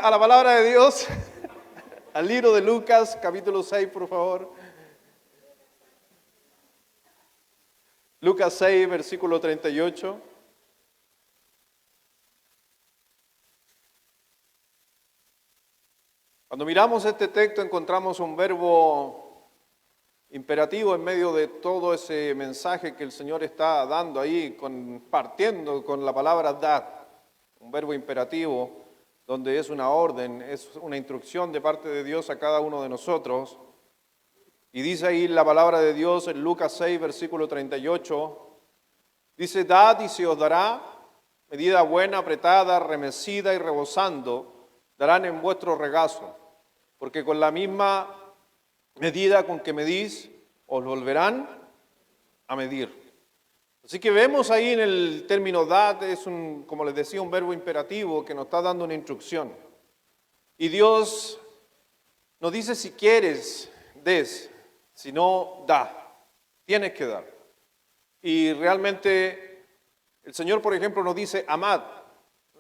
a la palabra de Dios, al libro de Lucas, capítulo 6, por favor. Lucas 6, versículo 38. Cuando miramos este texto encontramos un verbo imperativo en medio de todo ese mensaje que el Señor está dando ahí, partiendo con la palabra dad, un verbo imperativo donde es una orden, es una instrucción de parte de Dios a cada uno de nosotros. Y dice ahí la palabra de Dios en Lucas 6, versículo 38, dice, dad y se os dará, medida buena, apretada, remecida y rebosando, darán en vuestro regazo, porque con la misma medida con que medís, os volverán a medir. Así que vemos ahí en el término dad, como les decía, un verbo imperativo que nos está dando una instrucción. Y Dios nos dice si quieres, des, si no, da. Tienes que dar. Y realmente el Señor, por ejemplo, nos dice amad.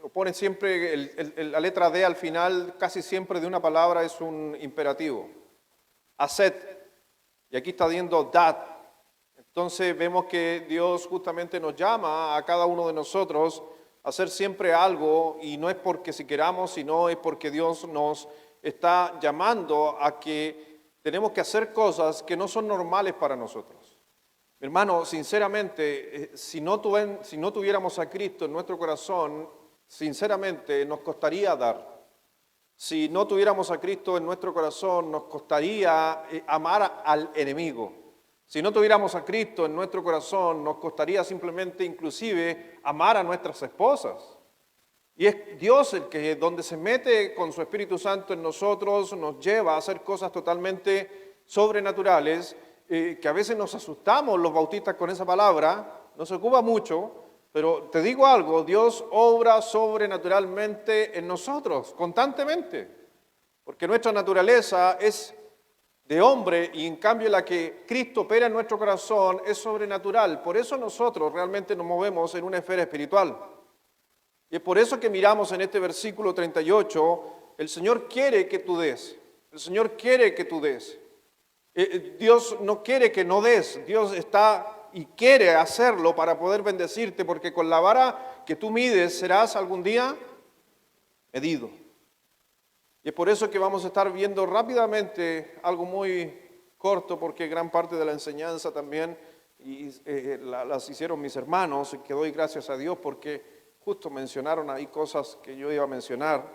Lo pone siempre, la letra D al final, casi siempre de una palabra es un imperativo. Haced. Y aquí está diciendo dad. Entonces vemos que Dios justamente nos llama a cada uno de nosotros a hacer siempre algo, y no es porque si queramos, sino es porque Dios nos está llamando a que tenemos que hacer cosas que no son normales para nosotros. Mi hermano, sinceramente, si no tuviéramos a Cristo en nuestro corazón, sinceramente nos costaría dar. Si no tuviéramos a Cristo en nuestro corazón, nos costaría amar al enemigo. Si no tuviéramos a Cristo en nuestro corazón, nos costaría simplemente inclusive amar a nuestras esposas. Y es Dios el que, donde se mete con su Espíritu Santo en nosotros, nos lleva a hacer cosas totalmente sobrenaturales, que a veces nos asustamos los bautistas con esa palabra, no se ocupa mucho, pero te digo algo, Dios obra sobrenaturalmente en nosotros, constantemente, porque nuestra naturaleza es de hombre y en cambio la que Cristo opera en nuestro corazón es sobrenatural. Por eso nosotros realmente nos movemos en una esfera espiritual. Y es por eso que miramos en este versículo 38, el Señor quiere que tú des, el Señor quiere que tú des. Dios no quiere que no des, Dios está y quiere hacerlo para poder bendecirte, porque con la vara que tú mides serás algún día medido. Y es por eso que vamos a estar viendo rápidamente algo muy corto, porque gran parte de la enseñanza también las hicieron mis hermanos, y que doy gracias a Dios porque justo mencionaron ahí cosas que yo iba a mencionar,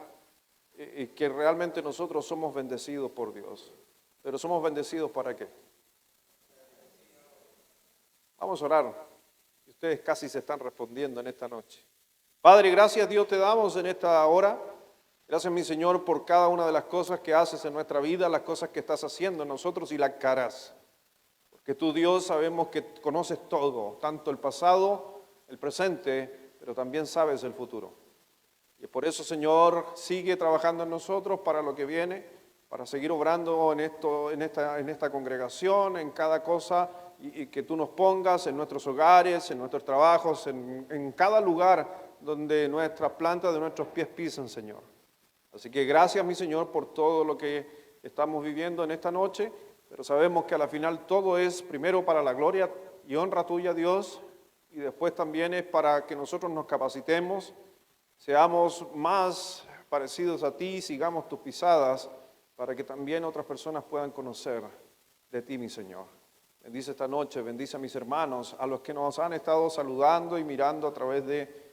que realmente nosotros somos bendecidos por Dios. Pero somos bendecidos ¿para qué? Vamos a orar. Ustedes casi se están respondiendo en esta noche. Padre, gracias Dios te damos en esta hora. Gracias, mi Señor, por cada una de las cosas que haces en nuestra vida, las cosas que estás haciendo en nosotros y las que harás. Porque tú, Dios, sabemos que conoces todo, tanto el pasado, el presente, pero también sabes el futuro. Y por eso, Señor, sigue trabajando en nosotros para lo que viene, para seguir obrando en esta congregación, en cada cosa, y que tú nos pongas en nuestros hogares, en nuestros trabajos, en cada lugar donde nuestras plantas de nuestros pies pisan, Señor. Así que gracias, mi Señor, por todo lo que estamos viviendo en esta noche, pero sabemos que a la final todo es primero para la gloria y honra tuya, Dios, y después también es para que nosotros nos capacitemos, seamos más parecidos a ti, sigamos tus pisadas, para que también otras personas puedan conocer de ti, mi Señor. Bendice esta noche, bendice a mis hermanos, a los que nos han estado saludando y mirando a través de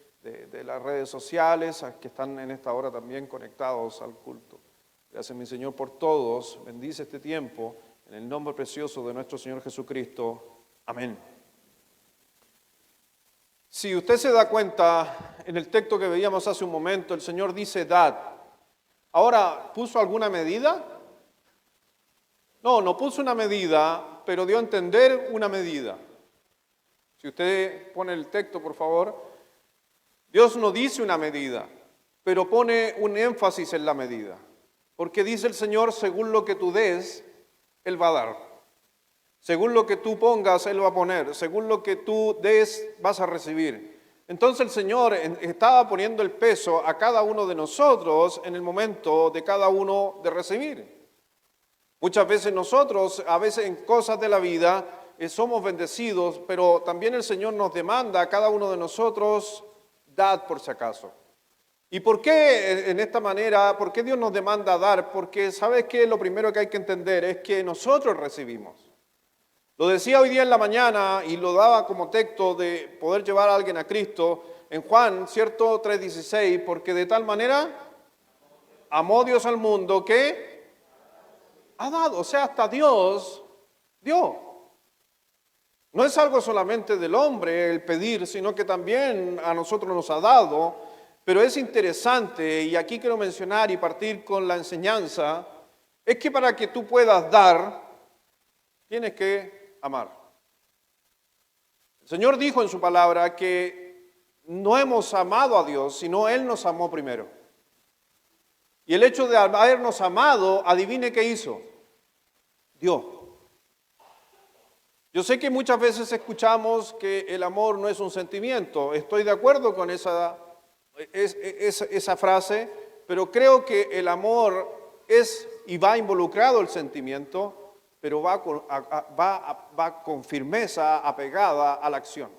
las redes sociales, a que están en esta hora también conectados al culto. Gracias, mi Señor, por todos. Bendice este tiempo en el nombre precioso de nuestro Señor Jesucristo. Amén. Si usted se da cuenta, en el texto que veíamos hace un momento, el Señor dice dad. Ahora, ¿puso alguna medida? No puso una medida, pero dio a entender una medida. Si usted pone el texto, por favor. Dios no dice una medida, pero pone un énfasis en la medida. Porque dice el Señor, según lo que tú des, Él va a dar. Según lo que tú pongas, Él va a poner. Según lo que tú des, vas a recibir. Entonces el Señor estaba poniendo el peso a cada uno de nosotros en el momento de cada uno de recibir. Muchas veces nosotros, a veces en cosas de la vida, somos bendecidos, pero también el Señor nos demanda a cada uno de nosotros, dad por si acaso. ¿Y por qué en esta manera, por qué Dios nos demanda dar? Porque ¿sabes qué? Lo primero que hay que entender es que nosotros recibimos. Lo decía hoy día en la mañana y lo daba como texto de poder llevar a alguien a Cristo en Juan, ¿cierto? 3:16, porque de tal manera amó Dios al mundo que ha dado, o sea, hasta Dios dio. No es algo solamente del hombre el pedir, sino que también a nosotros nos ha dado. Pero es interesante, y aquí quiero mencionar y partir con la enseñanza, es que para que tú puedas dar, tienes que amar. El Señor dijo en su palabra que no hemos amado a Dios, sino Él nos amó primero. Y el hecho de habernos amado, adivine qué hizo. Dio. Yo sé que muchas veces escuchamos que el amor no es un sentimiento. Estoy de acuerdo con esa frase, pero creo que el amor es y va involucrado el sentimiento, pero va con firmeza apegada a la acción.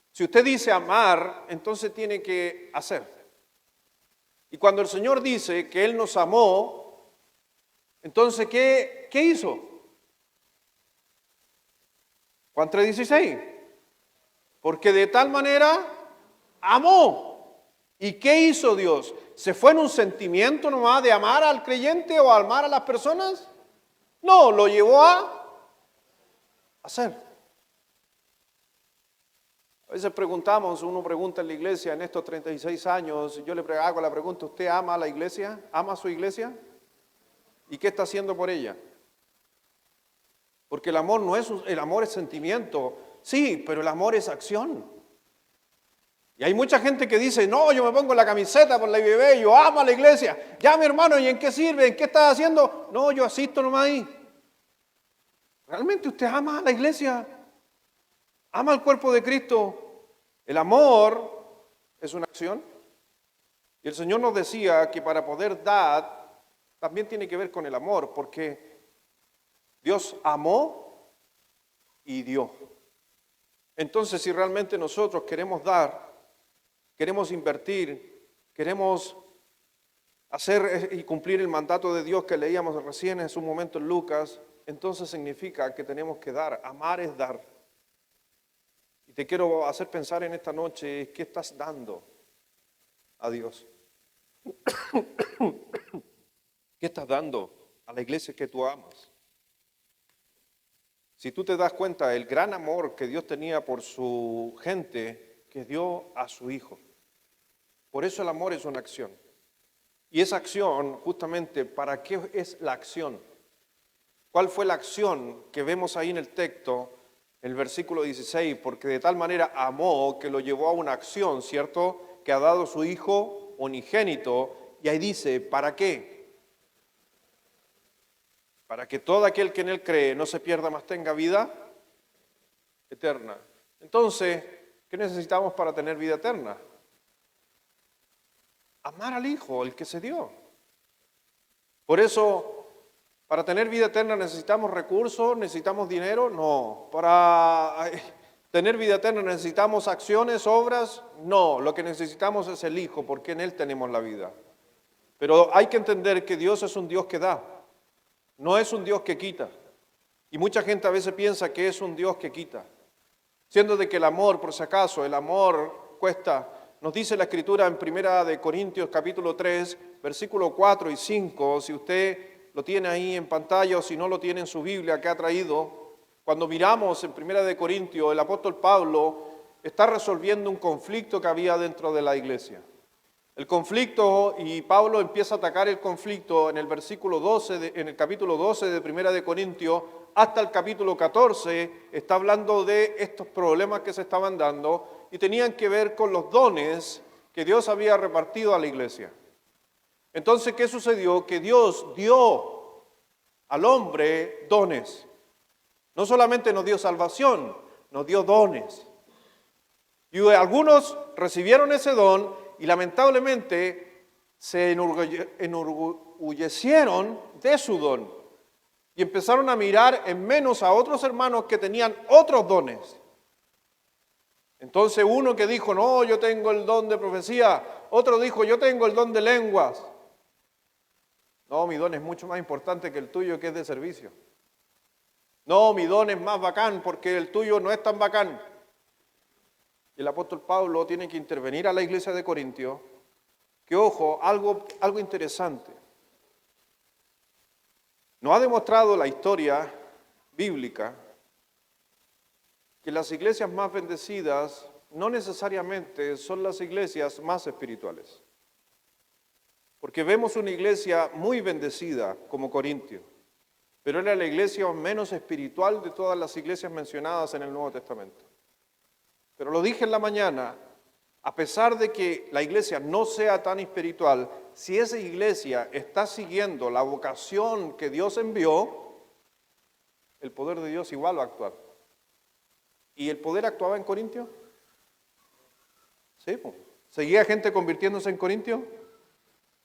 Si usted dice amar, entonces tiene que hacer. Y cuando el Señor dice que Él nos amó, entonces ¿qué hizo? Juan 3:16. Porque de tal manera amó. ¿Y qué hizo Dios? ¿Se fue en un sentimiento nomás de amar al creyente o amar a las personas? No, lo llevó a hacer. A veces preguntamos, uno pregunta en la iglesia en estos 36 años, yo le hago la pregunta, ¿usted ama a la iglesia? ¿Ama a su iglesia? ¿Y qué está haciendo por ella? Porque el amor el amor es sentimiento, sí, pero el amor es acción. Y hay mucha gente que dice, no, yo me pongo la camiseta por la IBB, yo amo a la iglesia. Ya, mi hermano, ¿y en qué sirve? ¿En qué estás haciendo? No, yo asisto nomás ahí. ¿Realmente usted ama a la iglesia? ¿Ama al cuerpo de Cristo? El amor es una acción. Y el Señor nos decía que para poder dar, también tiene que ver con el amor, porque Dios amó y dio. Entonces, si realmente nosotros queremos dar, queremos invertir, queremos hacer y cumplir el mandato de Dios que leíamos recién en su momento en Lucas, entonces significa que tenemos que dar. Amar es dar. Y te quiero hacer pensar en esta noche, ¿qué estás dando a Dios? ¿Qué estás dando a la iglesia que tú amas? Si tú te das cuenta del gran amor que Dios tenía por su gente, que dio a su Hijo. Por eso el amor es una acción. Y esa acción, justamente, ¿para qué es la acción? ¿Cuál fue la acción que vemos ahí en el texto, el versículo 16? Porque de tal manera amó que lo llevó a una acción, ¿cierto? Que ha dado su Hijo unigénito. Y ahí dice, ¿para qué? Para que todo aquel que en Él cree no se pierda, mas tenga vida eterna. Entonces, ¿qué necesitamos para tener vida eterna? Amar al Hijo, el que se dio. Por eso, para tener vida eterna necesitamos recursos, necesitamos dinero, no. Para tener vida eterna necesitamos acciones, obras, no. Lo que necesitamos es el Hijo, porque en Él tenemos la vida. Pero hay que entender que Dios es un Dios que da. No es un Dios que quita. Y mucha gente a veces piensa que es un Dios que quita. Siendo de que el amor, por si acaso, el amor cuesta. Nos dice la Escritura en 1 Corintios capítulo 3, versículo 4 y 5. Si usted lo tiene ahí en pantalla o si no lo tiene en su Biblia que ha traído. Cuando miramos en 1 Corintios, el apóstol Pablo está resolviendo un conflicto que había dentro de la iglesia. El conflicto, y Pablo empieza a atacar el conflicto en el versículo 12, en el capítulo 12 de Primera de Corintios, hasta el capítulo 14, está hablando de estos problemas que se estaban dando y tenían que ver con los dones que Dios había repartido a la iglesia. Entonces, ¿qué sucedió? Que Dios dio al hombre dones. No solamente nos dio salvación, nos dio dones. Y algunos recibieron ese don y lamentablemente se enorgullecieron de su don y empezaron a mirar en menos a otros hermanos que tenían otros dones. Entonces uno que dijo, no, yo tengo el don de profecía, otro dijo, yo tengo el don de lenguas. No, mi don es mucho más importante que el tuyo, que es de servicio. No, mi don es más bacán porque el tuyo no es tan bacán. Y el apóstol Pablo tiene que intervenir a la iglesia de Corintios, que ojo, algo interesante. Nos ha demostrado la historia bíblica que las iglesias más bendecidas no necesariamente son las iglesias más espirituales. Porque vemos una iglesia muy bendecida como Corintio, pero era la iglesia menos espiritual de todas las iglesias mencionadas en el Nuevo Testamento. Pero lo dije en la mañana, a pesar de que la iglesia no sea tan espiritual, si esa iglesia está siguiendo la vocación que Dios envió, el poder de Dios igual va a actuar. ¿Y el poder actuaba en Corintios? Sí, ¿seguía gente convirtiéndose en Corintios?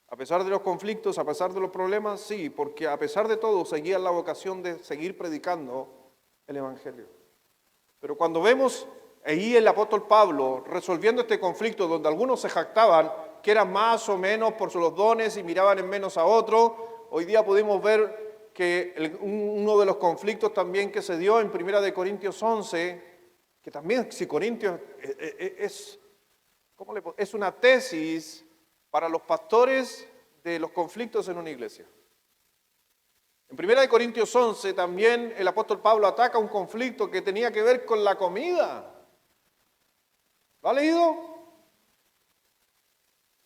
A pesar de los conflictos, a pesar de los problemas, sí, porque a pesar de todo seguían la vocación de seguir predicando el Evangelio. Pero cuando vemos ahí el apóstol Pablo resolviendo este conflicto donde algunos se jactaban que eran más o menos por los dones y miraban en menos a otros, hoy día pudimos ver que uno de los conflictos también que se dio en 1 Corintios 11, que también si Corintios es una tesis para los pastores de los conflictos en una iglesia. En 1 Corintios 11 también el apóstol Pablo ataca un conflicto que tenía que ver con la comida. ¿Lo ha leído?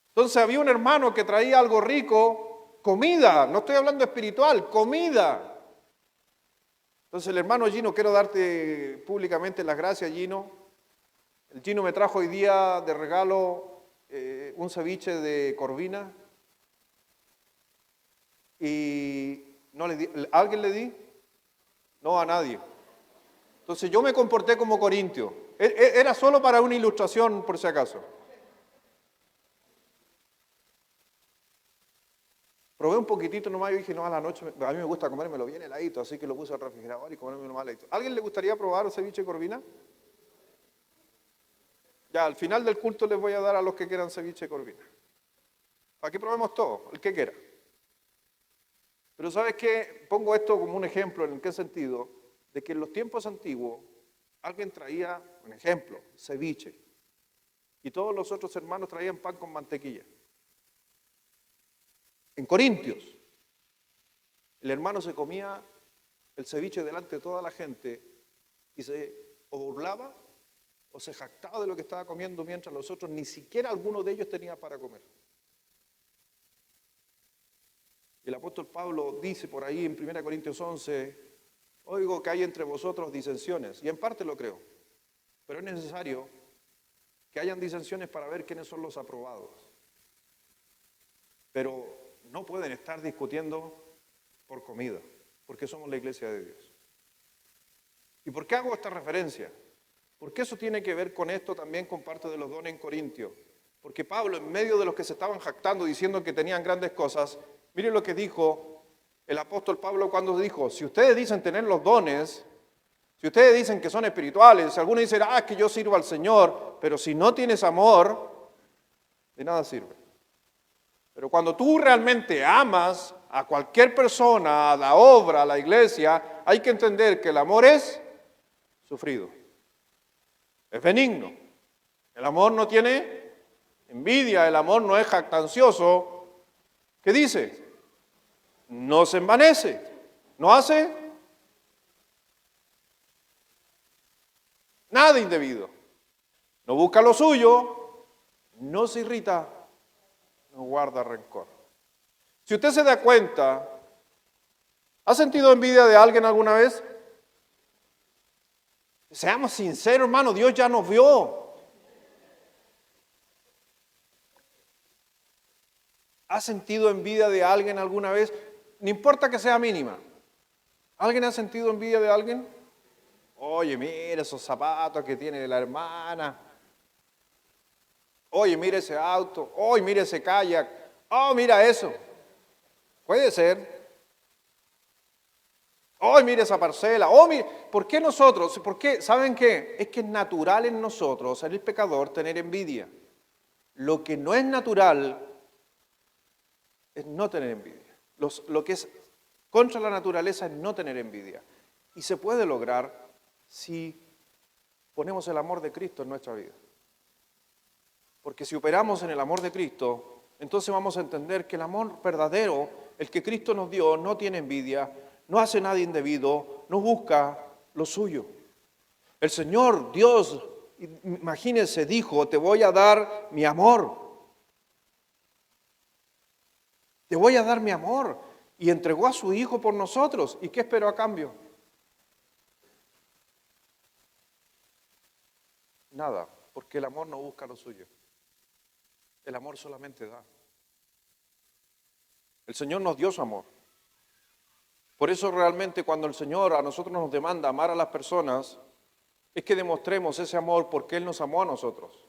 Entonces había un hermano que traía algo rico, comida, no estoy hablando espiritual, comida. Entonces el hermano Gino, quiero darte públicamente las gracias, Gino. El Gino me trajo hoy día de regalo un ceviche de corvina y no le di, ¿a alguien le di? No, a nadie. Entonces yo me comporté como corintio. Era solo para una ilustración, por si acaso. Probé un poquitito nomás y dije, no, a la noche, a mí me gusta comérmelo bien heladito, así que lo puse al refrigerador y comérmelo más heladito. ¿A alguien le gustaría probar el ceviche de corvina? Ya, al final del culto les voy a dar a los que quieran ceviche de corvina. Para que probemos todo, el que quiera. Pero ¿sabes qué? Pongo esto como un ejemplo, ¿en qué sentido? De que en los tiempos antiguos alguien traía, un ejemplo, ceviche. Y todos los otros hermanos traían pan con mantequilla. En Corintios, el hermano se comía el ceviche delante de toda la gente y se o burlaba o se jactaba de lo que estaba comiendo mientras los otros, ni siquiera alguno de ellos tenía para comer. El apóstol Pablo dice por ahí en 1 Corintios 11, oigo que hay entre vosotros disensiones, y en parte lo creo, pero es necesario que hayan disensiones para ver quiénes son los aprobados. Pero no pueden estar discutiendo por comida, porque somos la iglesia de Dios. ¿Y por qué hago esta referencia? Porque eso tiene que ver con esto también, con parte de los dones en Corintios. Porque Pablo, en medio de los que se estaban jactando diciendo que tenían grandes cosas, miren lo que dijo el apóstol Pablo cuando dijo, si ustedes dicen tener los dones, si ustedes dicen que son espirituales, si algunos dicen, es que yo sirvo al Señor, pero si no tienes amor, de nada sirve. Pero cuando tú realmente amas a cualquier persona, a la obra, a la iglesia, hay que entender que el amor es sufrido, es benigno. El amor no tiene envidia, el amor no es jactancioso. ¿Qué dice? No se envanece, no hace nada indebido, no busca lo suyo, no se irrita, no guarda rencor. Si usted se da cuenta, ¿ha sentido envidia de alguien alguna vez? Seamos sinceros, hermano, Dios ya nos vio. ¿Ha sentido envidia de alguien alguna vez? No importa que sea mínima. ¿Alguien ha sentido envidia de alguien? Oye, mira esos zapatos que tiene la hermana. Oye, mira ese auto, oye, mira ese kayak, oh, mira eso. Puede ser. Oh, mire esa parcela. Oh, mire. ¿Por qué nosotros? ¿Por qué? ¿Saben qué? Es que es natural en nosotros, en el pecador, tener envidia. Lo que no es natural es no tener envidia. Lo que es contra la naturaleza es no tener envidia. Y se puede lograr si ponemos el amor de Cristo en nuestra vida. Porque si operamos en el amor de Cristo, entonces vamos a entender que el amor verdadero, el que Cristo nos dio, no tiene envidia, no hace nada indebido, no busca lo suyo. El Señor, Dios, imagínense, dijo, te voy a dar mi amor. Te voy a dar mi amor. Y entregó a su Hijo por nosotros. ¿Y qué esperó a cambio? Nada, porque el amor no busca lo suyo. El amor solamente da. El Señor nos dio su amor. Por eso realmente cuando el Señor a nosotros nos demanda amar a las personas, es que demostremos ese amor porque Él nos amó a nosotros.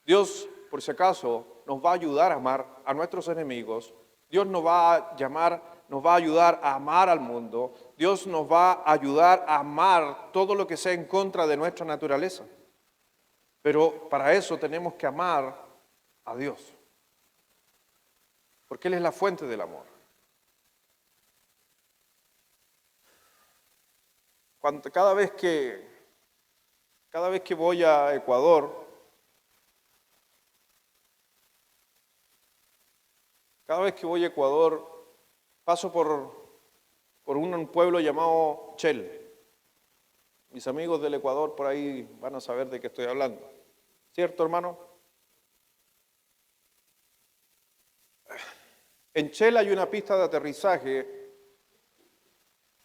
Dios, por si acaso, nos va a ayudar a amar a nuestros enemigos. Dios nos va a llamar, nos va a ayudar a amar al mundo. Dios nos va a ayudar a amar todo lo que sea en contra de nuestra naturaleza. Pero para eso tenemos que amar a Dios. Porque Él es la fuente del amor. Cada vez que voy a Ecuador, paso por un pueblo llamado Chel. Mis amigos del Ecuador por ahí van a saber de qué estoy hablando. ¿Cierto, hermano? En Chel hay una pista de aterrizaje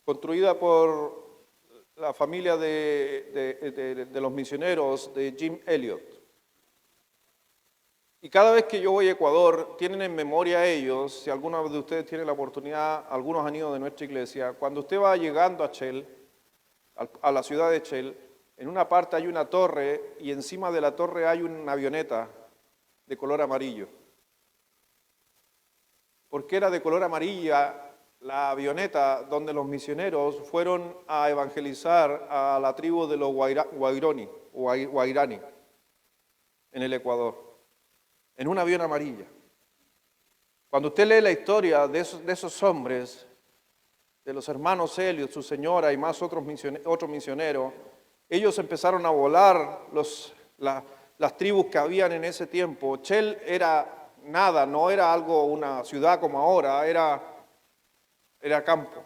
construida por la familia de los misioneros de Jim Elliot. Y cada vez que yo voy a Ecuador, tienen en memoria ellos, si alguno de ustedes tiene la oportunidad, algunos han ido de nuestra iglesia, cuando usted va llegando a Chel, a la ciudad de Chel, en una parte hay una torre y encima de la torre hay una avioneta de color amarillo. ¿Por qué era de color amarilla la avioneta donde los misioneros fueron a evangelizar a la tribu de los Guairani en el Ecuador? En un avión amarilla. Cuando usted lee la historia de esos hombres, de los hermanos Elliot, su señora y más otros misioneros, ellos empezaron a volar las tribus que habían en ese tiempo. Chel era nada, no era una ciudad como ahora, era campo.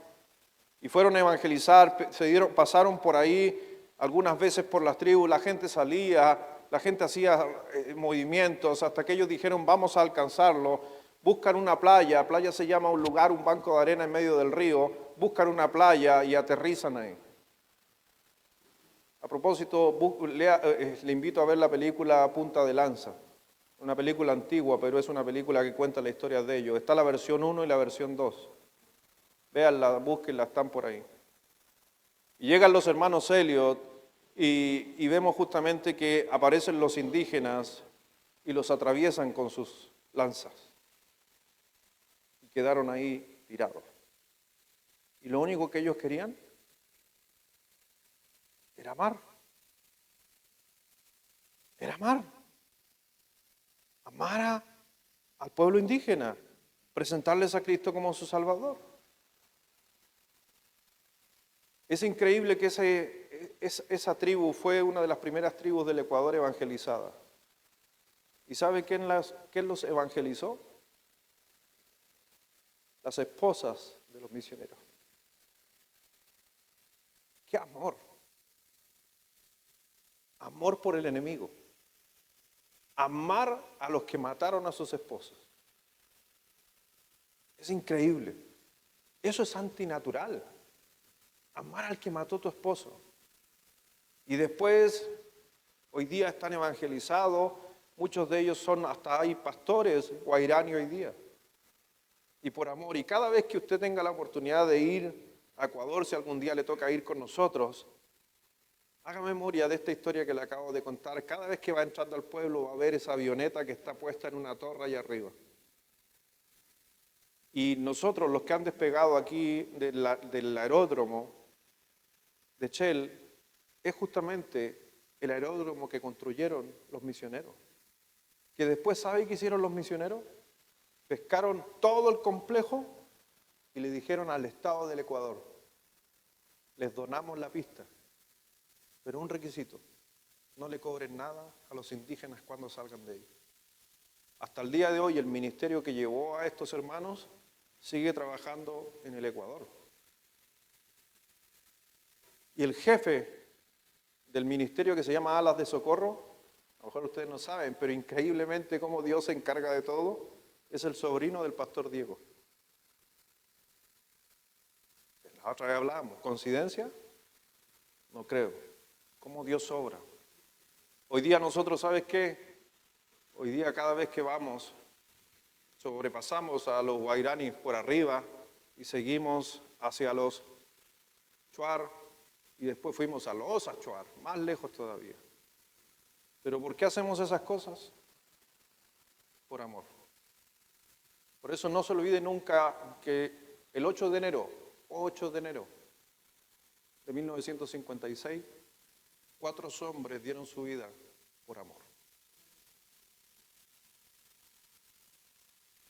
Y fueron a evangelizar, pasaron por ahí algunas veces por las tribus, la gente salía, la gente hacía movimientos, hasta que ellos dijeron vamos a alcanzarlo. Buscan una playa se llama un lugar, un banco de arena en medio del río, buscan una playa y aterrizan ahí. A propósito, le invito a ver la película Punta de Lanza, una película antigua, pero es una película que cuenta la historia de ellos. Está la versión 1 y la versión 2. Véanla, búsquenla, están por ahí. Y llegan los hermanos Elliot y vemos justamente que aparecen los indígenas y los atraviesan con sus lanzas. Y quedaron ahí tirados. Y lo único que ellos querían era amar. Era amar. Amar al pueblo indígena. Presentarles a Cristo como su Salvador. Es increíble que esa tribu fue una de las primeras tribus del Ecuador evangelizada. ¿Y sabe quién los evangelizó? Las esposas de los misioneros. ¡Qué amor! Amor por el enemigo. Amar a los que mataron a sus esposas. Es increíble. Eso es antinatural. Amar al que mató a tu esposo. Y después, hoy día están evangelizados, muchos de ellos hasta hay pastores guairani hoy día. Y por amor, y cada vez que usted tenga la oportunidad de ir a Ecuador, si algún día le toca ir con nosotros, Haga memoria de esta historia que le acabo de contar. Cada vez que va entrando al pueblo va a ver esa avioneta que está puesta en una torre allá arriba. Y nosotros, los que han despegado aquí del aeródromo de Shell, es justamente el aeródromo que construyeron los misioneros. Que después, ¿sabe qué hicieron los misioneros? Pescaron todo el complejo y le dijeron al Estado del Ecuador: les donamos la pista, pero un requisito: no le cobren nada a los indígenas cuando salgan de ahí. Hasta el día de hoy el ministerio que llevó a estos hermanos sigue trabajando en el Ecuador. Y el jefe del ministerio, que se llama Alas de Socorro, a lo mejor ustedes no saben, pero increíblemente cómo Dios se encarga de todo, es el sobrino del pastor Diego. La otra vez hablábamos, ¿coincidencia? No creo. ¿Cómo Dios obra? Hoy día nosotros, ¿sabes qué? Hoy día cada vez que vamos, sobrepasamos a los guairanis por arriba y seguimos hacia los Chuar y después fuimos a los Achuar, más lejos todavía. ¿Pero por qué hacemos esas cosas? Por amor. Por eso no se olvide nunca que el 8 de enero de 1956, 4 hombres dieron su vida por amor.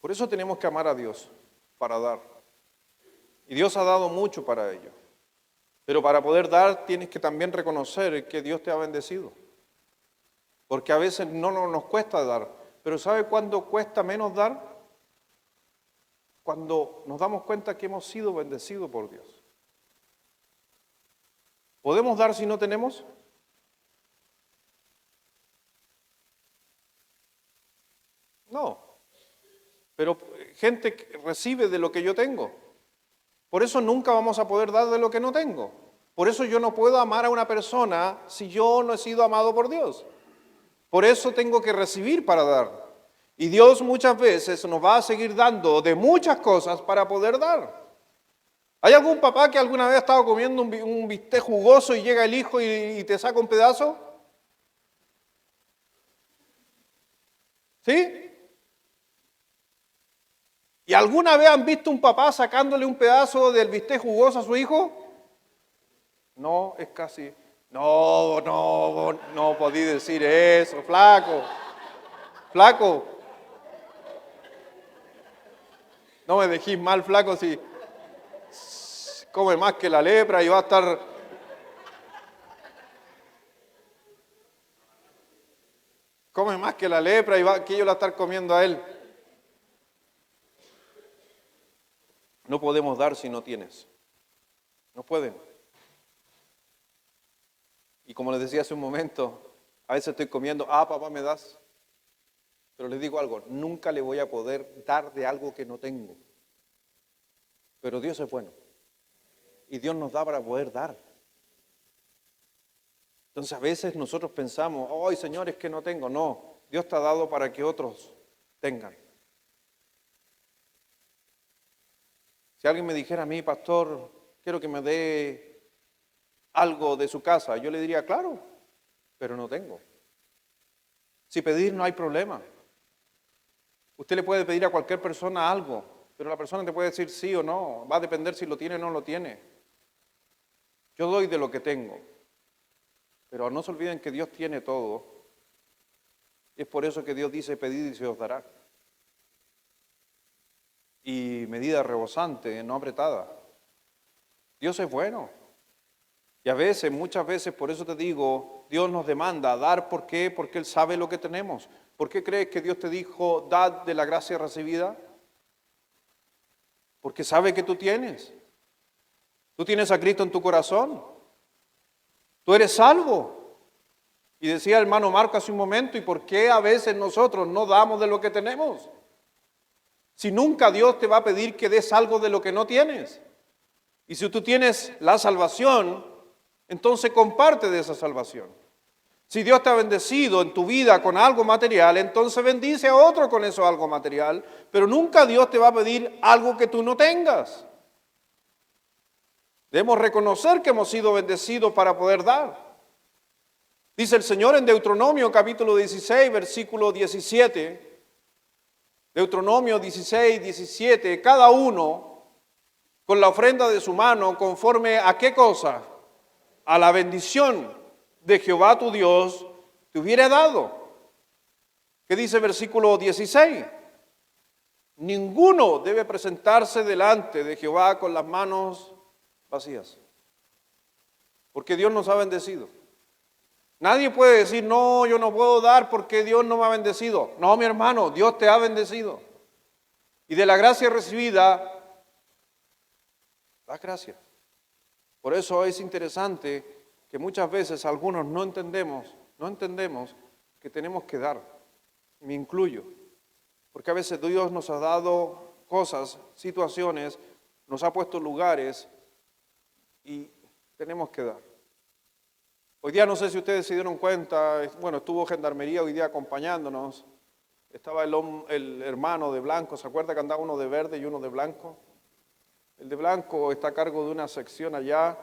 Por eso tenemos que amar a Dios, para dar. Y Dios ha dado mucho para ello. Pero para poder dar tienes que también reconocer que Dios te ha bendecido. Porque a veces no nos cuesta dar. Pero ¿sabe cuándo cuesta menos dar? Cuando nos damos cuenta que hemos sido bendecidos por Dios. ¿Podemos dar si no tenemos? No. Pero gente recibe de lo que yo tengo. Por eso nunca vamos a poder dar de lo que no tengo. Por eso yo no puedo amar a una persona si yo no he sido amado por Dios. Por eso tengo que recibir para dar. Y Dios muchas veces nos va a seguir dando de muchas cosas para poder dar. ¿Hay algún papá que alguna vez ha estado comiendo un bistec jugoso y llega el hijo y te saca un pedazo? ¿Sí? ¿Y alguna vez han visto un papá sacándole un pedazo del bistec jugoso a su hijo? No, es casi... No podí decir eso, flaco. Flaco. No me dejís mal, flaco, si come más que la lepra y va a estar... Come más que la lepra y va que yo la estar comiendo a él. No podemos dar si no tienes. No pueden. Y como les decía hace un momento, a veces estoy comiendo, papá, ¿me das? Pero les digo algo, nunca le voy a poder dar de algo que no tengo. Pero Dios es bueno. Y Dios nos da para poder dar. Entonces a veces nosotros pensamos, ¡ay, Señor, es que no tengo! No, Dios te ha dado para que otros tengan. Si alguien me dijera a mí, pastor, quiero que me dé algo de su casa, yo le diría, claro, pero no tengo. Si pedir no hay problema. Usted le puede pedir a cualquier persona algo, pero la persona te puede decir sí o no, va a depender si lo tiene o no lo tiene. Yo doy de lo que tengo, pero no se olviden que Dios tiene todo. Es por eso que Dios dice, pedid y se os dará. Y medida rebosante, no apretada. Dios es bueno. Y a veces, muchas veces, por eso te digo, Dios nos demanda dar. ¿Por qué? Porque Él sabe lo que tenemos. ¿Por qué crees que Dios te dijo, dad de la gracia recibida? Porque sabe que tú tienes. Tú tienes a Cristo en tu corazón. Tú eres salvo. Y decía el hermano Marco hace un momento, ¿y por qué a veces nosotros no damos de lo que tenemos? Si nunca Dios te va a pedir que des algo de lo que no tienes. Y si tú tienes la salvación, entonces comparte de esa salvación. Si Dios te ha bendecido en tu vida con algo material, entonces bendice a otro con eso algo material, pero nunca Dios te va a pedir algo que tú no tengas. Debemos reconocer que hemos sido bendecidos para poder dar. Dice el Señor en Deuteronomio capítulo 16, versículo 17, Deuteronomio 16, 17, cada uno con la ofrenda de su mano, conforme a qué cosa, a la bendición de Jehová tu Dios te hubiera dado. ¿Qué dice el versículo 16? Ninguno debe presentarse delante de Jehová con las manos vacías, porque Dios nos ha bendecido. Nadie puede decir, no, yo no puedo dar porque Dios no me ha bendecido. No, mi hermano, Dios te ha bendecido. Y de la gracia recibida, da gracias. Por eso es interesante que muchas veces algunos no entendemos que tenemos que dar. Me incluyo. Porque a veces Dios nos ha dado cosas, situaciones, nos ha puesto lugares y tenemos que dar. Hoy día no sé si ustedes se dieron cuenta, bueno, estuvo Gendarmería hoy día acompañándonos. Estaba el hermano de blanco, ¿se acuerda que andaba uno de verde y uno de blanco? El de blanco está a cargo de una sección allá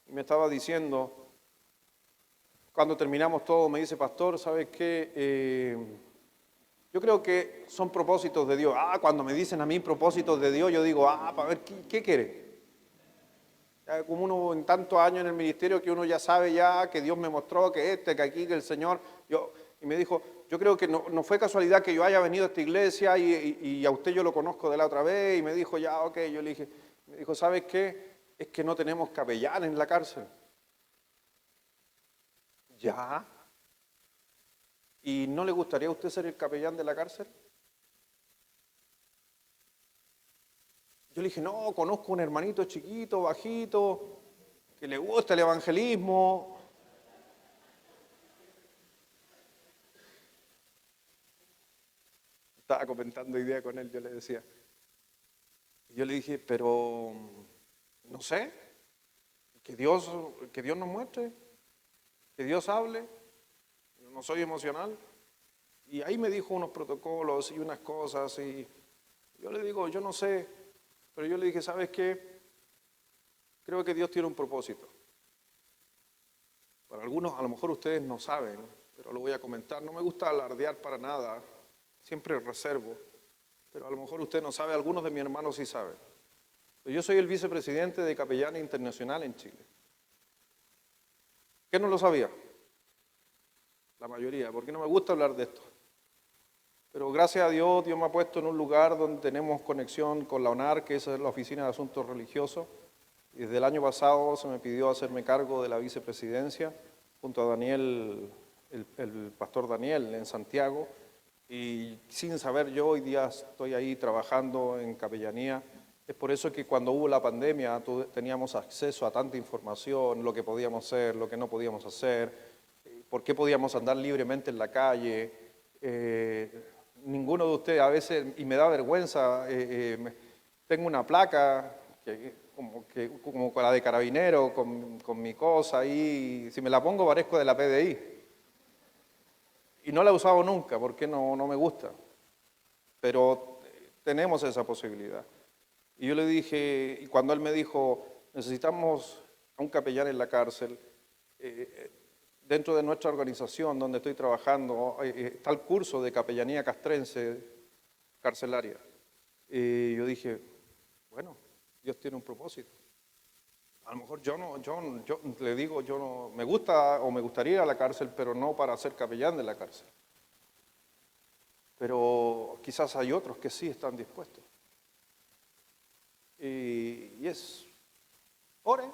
y me estaba diciendo, cuando terminamos todo, me dice, pastor, ¿sabes qué? Yo creo que son propósitos de Dios. Cuando me dicen a mí propósitos de Dios, yo digo, para ver, ¿qué quiere? Ya como uno en tantos años en el ministerio que uno ya sabe ya que Dios me mostró que que aquí, que el Señor, y me dijo, yo creo que no fue casualidad que yo haya venido a esta iglesia y a usted yo lo conozco de la otra vez, y me dijo, ya, ok, yo le dije, me dijo, ¿sabes qué? Es que no tenemos capellán en la cárcel. ¿Ya? ¿Y no le gustaría a usted ser el capellán de la cárcel? Yo le dije, no, conozco un hermanito chiquito, bajito, que le gusta el evangelismo. Estaba comentando idea con él, yo le decía. Yo le dije, pero no sé, que Dios nos muestre, que Dios hable, no soy emocional. Y ahí me dijo unos protocolos y unas cosas y yo le digo, yo no sé, pero yo le dije, ¿sabes qué? Creo que Dios tiene un propósito. Para algunos, a lo mejor ustedes no saben, pero lo voy a comentar. No me gusta alardear para nada, siempre reservo, pero a lo mejor usted no sabe, algunos de mis hermanos sí saben. Yo soy el vicepresidente de Capellán Internacional en Chile. ¿Qué no lo sabía? La mayoría, porque no me gusta hablar de esto. Pero gracias a Dios, Dios me ha puesto en un lugar donde tenemos conexión con la ONAR, que es la Oficina de Asuntos Religiosos. Y desde el año pasado se me pidió hacerme cargo de la vicepresidencia, junto a Daniel, el pastor Daniel, en Santiago. Y sin saber yo, hoy día estoy ahí trabajando en capellanía. Es por eso que cuando hubo la pandemia teníamos acceso a tanta información, lo que podíamos hacer, lo que no podíamos hacer, por qué podíamos andar libremente en la calle. Ninguno de ustedes a veces, y me da vergüenza, tengo una placa como la de carabinero, con mi cosa ahí, si me la pongo parezco de la PDI. Y no la he usado nunca porque no me gusta, pero tenemos esa posibilidad. Y yo le dije, y cuando él me dijo, necesitamos a un capellán en la cárcel, dentro de nuestra organización donde estoy trabajando, está el curso de capellanía castrense carcelaria. Y yo dije, bueno, Dios tiene un propósito. A lo mejor yo le digo, yo no, me gusta o me gustaría ir a la cárcel, pero no para ser capellán de la cárcel. Pero quizás hay otros que sí están dispuestos. Y ore,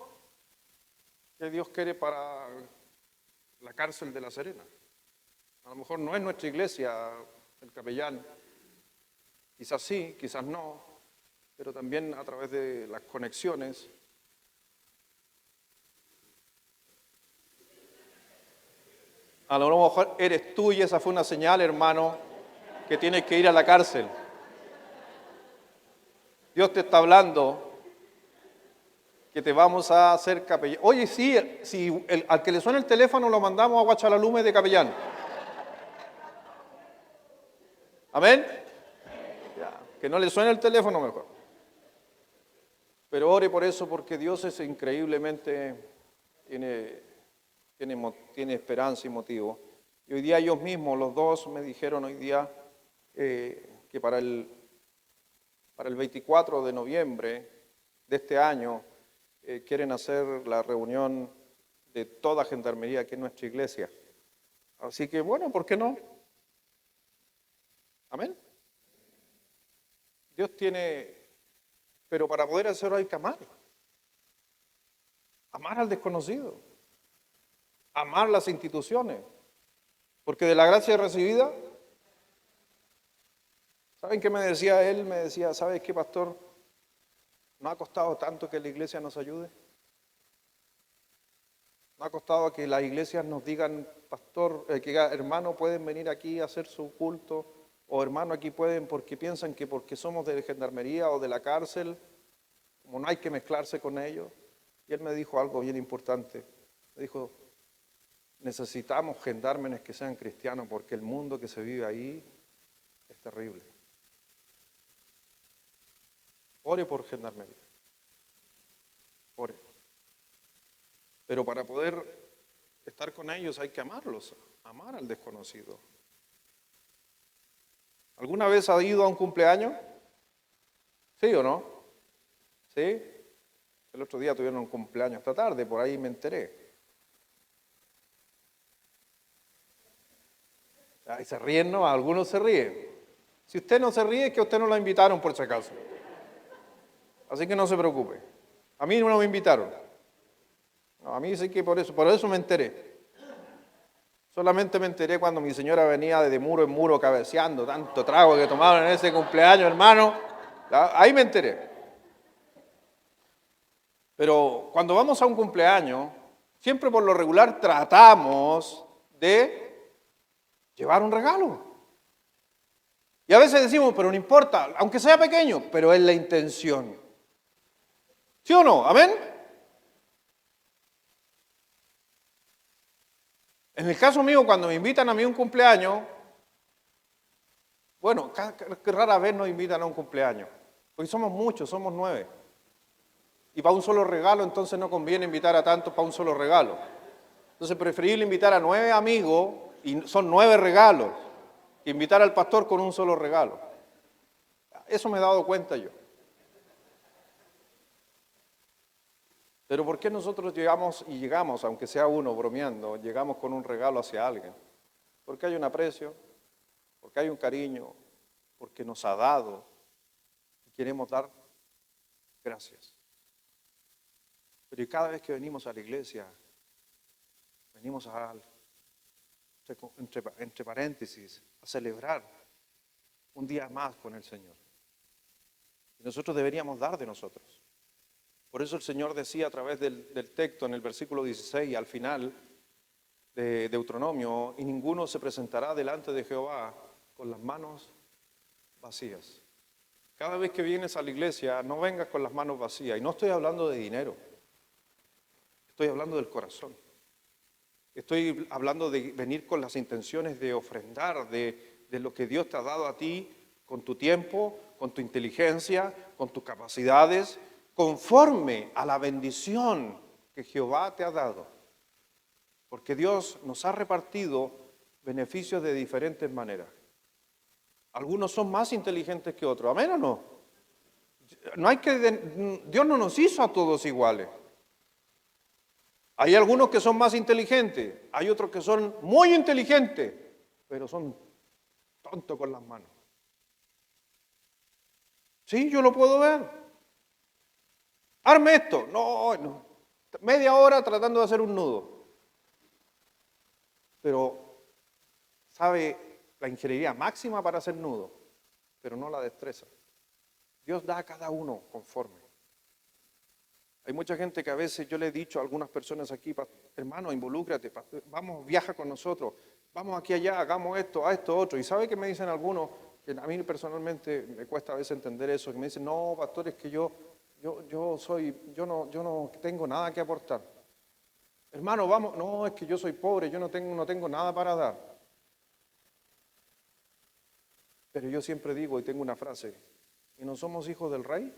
que Dios quiere para la cárcel de La Serena. A lo mejor no es nuestra iglesia el capellán, quizás sí, quizás no, pero también a través de las conexiones. A lo mejor eres tú y esa fue una señal, hermano, que tienes que ir a la cárcel. Dios te está hablando que te vamos a hacer capellán. Oye, sí, al que le suena el teléfono lo mandamos a Guachalalume de capellán. ¿Amén? Ya, que no le suene el teléfono mejor. Pero ore por eso, porque Dios es increíblemente, tiene tiene esperanza y motivo. Y hoy día ellos mismos, los dos, me dijeron hoy día que para el 24 de noviembre de este año quieren hacer la reunión de toda Gendarmería aquí en nuestra iglesia. Así que bueno, ¿por qué no? Amén. Dios tiene, pero para poder hacerlo hay que amar. Amar al desconocido. Amar las instituciones. Porque de la gracia recibida, ¿saben qué me decía él? Me decía, ¿sabes qué, pastor? ¿No ha costado tanto que la iglesia nos ayude? ¿No ha costado que las iglesias nos digan, pastor, hermano, pueden venir aquí a hacer su culto? O hermano, aquí pueden porque piensan que porque somos de gendarmería o de la cárcel, como no hay que mezclarse con ellos. Y él me dijo algo bien importante. Me dijo, necesitamos gendarmes que sean cristianos porque el mundo que se vive ahí es terrible. Ore por gendarmería. Ore. Pero para poder estar con ellos hay que amarlos, amar al desconocido. ¿Alguna vez ha ido a un cumpleaños? ¿Sí o no? ¿Sí? El otro día tuvieron un cumpleaños esta tarde, por ahí me enteré. Ahí se ríen, ¿no? Algunos se ríen. Si usted no se ríe, es que a usted no lo invitaron por si acaso. Así que no se preocupe. A mí no me invitaron. No, a mí sí que por eso me enteré. Solamente me enteré cuando mi señora venía de muro en muro cabeceando, tanto trago que tomaron en ese cumpleaños, hermano. Ahí me enteré. Pero cuando vamos a un cumpleaños, siempre por lo regular tratamos de llevar un regalo. Y a veces decimos, pero no importa, aunque sea pequeño, pero es la intención. ¿Sí o no? ¿Amén? En el caso mío, cuando me invitan a mí a un cumpleaños, bueno, que rara vez nos invitan a un cumpleaños, porque somos muchos, somos 9. Y para un solo regalo, entonces no conviene invitar a tantos para un solo regalo. Entonces preferible invitar a 9 amigos, y son 9 regalos, que invitar al pastor con un solo regalo. Eso me he dado cuenta yo. Pero ¿por qué nosotros llegamos, aunque sea uno bromeando, llegamos con un regalo hacia alguien? Porque hay un aprecio, porque hay un cariño, porque nos ha dado y queremos dar gracias. Pero y cada vez que venimos a la iglesia, venimos entre paréntesis, a celebrar un día más con el Señor. Y nosotros deberíamos dar de nosotros. Por eso el Señor decía a través del texto en el versículo 16, al final de Deuteronomio, y ninguno se presentará delante de Jehová con las manos vacías. Cada vez que vienes a la iglesia, no vengas con las manos vacías. Y no estoy hablando de dinero, estoy hablando del corazón. Estoy hablando de venir con las intenciones de ofrendar de lo que Dios te ha dado a ti, con tu tiempo, con tu inteligencia, con tus capacidades, conforme a la bendición que Jehová te ha dado. Porque Dios nos ha repartido beneficios de diferentes maneras. Algunos son más inteligentes que otros. ¿Amén o no? Dios no nos hizo a todos iguales. Hay algunos que son más inteligentes, hay otros que son muy inteligentes, pero son tontos con las manos. Sí, yo lo puedo ver. Arme esto. No. Media hora tratando de hacer un nudo. Pero sabe la ingeniería máxima para hacer nudo, pero no la destreza. Dios da a cada uno conforme. Hay mucha gente que a veces yo le he dicho a algunas personas aquí, hermano, involúcrate, vamos, viaja con nosotros, vamos aquí allá, hagamos esto, a esto, otro. Y ¿sabe qué me dicen algunos? Que a mí personalmente me cuesta a veces entender eso, que me dicen, no, pastor, es que yo no tengo nada que aportar. Hermano, vamos, no, es que yo soy pobre, yo no tengo nada para dar. Pero yo siempre digo, y tengo una frase, ¿y no somos hijos del rey?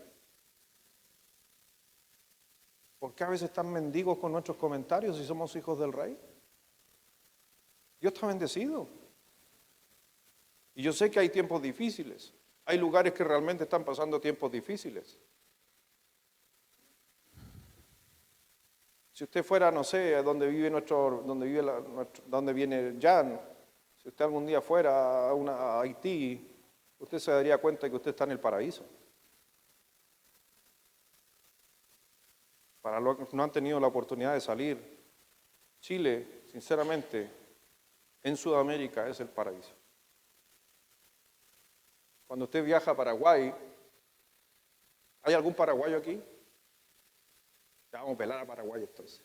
¿Por qué a veces están mendigos con nuestros comentarios si somos hijos del rey? Dios está bendecido. Y yo sé que hay tiempos difíciles. Hay lugares que realmente están pasando tiempos difíciles. Si usted fuera, no sé, a donde vive donde viene Jan, si usted algún día fuera a Haití, usted se daría cuenta que usted está en el paraíso. Para los que no han tenido la oportunidad de salir, Chile, sinceramente, en Sudamérica es el paraíso. Cuando usted viaja a Paraguay, ¿hay algún paraguayo aquí? Ya vamos a pelar a Paraguay entonces.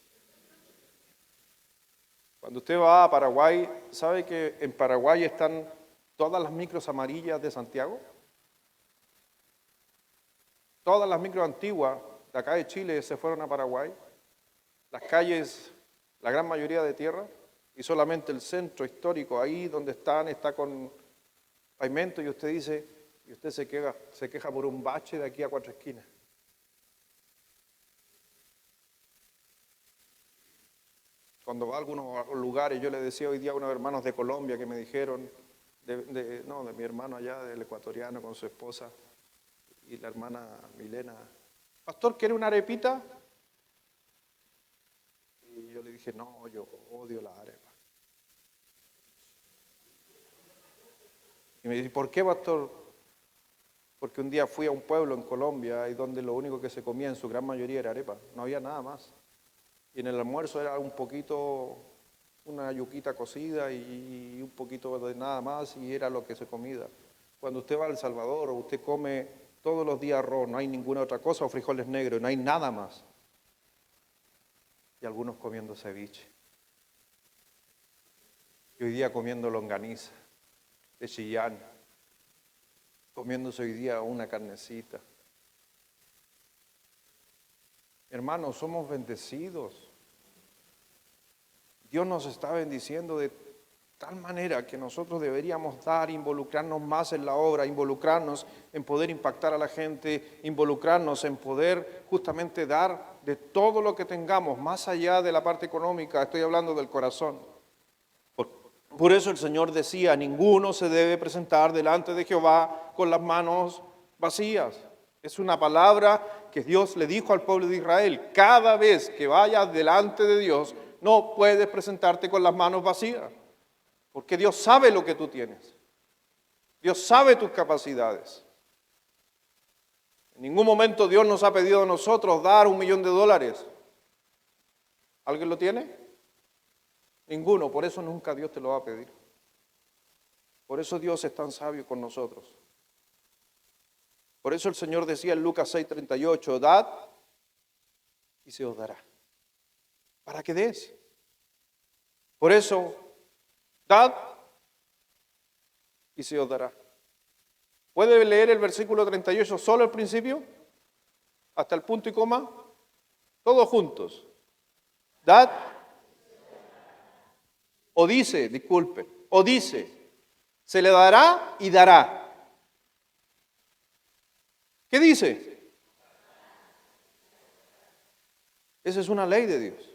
Cuando usted va a Paraguay, ¿sabe que en Paraguay están todas las micros amarillas de Santiago? Todas las micros antiguas de acá de Chile se fueron a Paraguay. Las calles, la gran mayoría de tierra, y solamente el centro histórico, ahí donde está con pavimento, y usted dice, y usted se queja por un bache de aquí a 4 esquinas. Cuando va a algunos lugares, yo le decía hoy día a unos hermanos de Colombia que me dijeron, de mi hermano allá, del ecuatoriano con su esposa y la hermana Milena, pastor, ¿quiere una arepita? Y yo le dije, no, yo odio la arepa. Y me dice, ¿por qué, pastor? Porque un día fui a un pueblo en Colombia y donde lo único que se comía en su gran mayoría era arepa, no había nada más. Y en el almuerzo era un poquito, una yuquita cocida y un poquito de nada más y era lo que se comía. Cuando usted va a El Salvador o usted come todos los días arroz, no hay ninguna otra cosa, o frijoles negros, no hay nada más. Y algunos comiendo ceviche. Y hoy día comiendo longaniza de Chillán, comiéndose hoy día una carnecita. Hermanos, somos bendecidos. Dios nos está bendiciendo de tal manera que nosotros deberíamos involucrarnos más en la obra, involucrarnos en poder impactar a la gente, involucrarnos en poder justamente dar de todo lo que tengamos, más allá de la parte económica, estoy hablando del corazón. Por eso el Señor decía, ninguno se debe presentar delante de Jehová con las manos vacías. Es una palabra que Dios le dijo al pueblo de Israel. Cada vez que vayas delante de Dios, no puedes presentarte con las manos vacías. Porque Dios sabe lo que tú tienes. Dios sabe tus capacidades. En ningún momento Dios nos ha pedido a nosotros dar $1.000.000. ¿Alguien lo tiene? Ninguno, por eso nunca Dios te lo va a pedir. Por eso Dios es tan sabio con nosotros. Por eso el Señor decía en Lucas 6:38, dad y se os dará. ¿Para qué des? Por eso, dad y se os dará. ¿Puede leer el versículo 38 solo al principio? Hasta el punto y coma. Todos juntos. Dad. O dice, se le dará y dará. ¿Qué dice? Esa es una ley de Dios.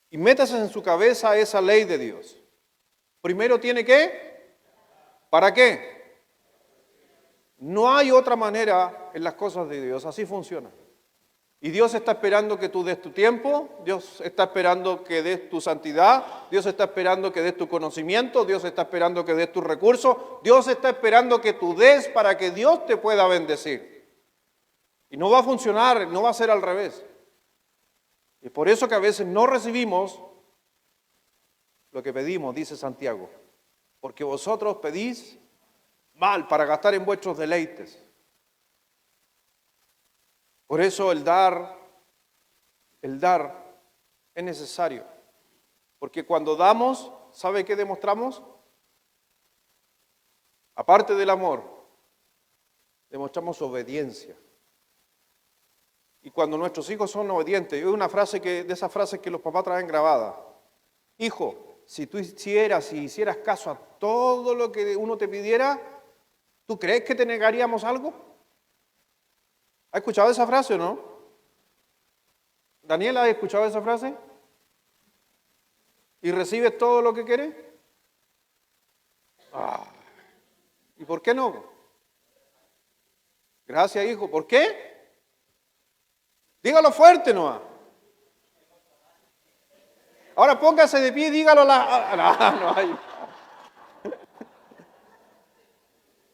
Y métase en su cabeza esa ley de Dios. Primero tiene que, ¿para qué? No hay otra manera en las cosas de Dios, así funciona. Y Dios está esperando que tú des tu tiempo, Dios está esperando que des tu santidad, Dios está esperando que des tu conocimiento, Dios está esperando que des tus recursos, Dios está esperando que tú des para que Dios te pueda bendecir. Y no va a funcionar, no va a ser al revés. Y por eso que a veces no recibimos lo que pedimos, dice Santiago. Porque vosotros pedís mal para gastar en vuestros deleites. Por eso el dar es necesario. Porque cuando damos, ¿sabe qué demostramos? Aparte del amor, demostramos obediencia. Y cuando nuestros hijos son obedientes, hay una frase de esas frases que los papás traen grabada. Hijo, si tú hicieras caso a todo lo que uno te pidiera, ¿tú crees que te negaríamos algo? ¿Ha escuchado esa frase o no? Daniela, ¿ha escuchado esa frase? ¿Y recibes todo lo que quieres? ¿Y por qué no? Gracias, hijo. ¿Por qué? Dígalo fuerte nomás. Ahora póngase de pie y dígalo a la... No hay.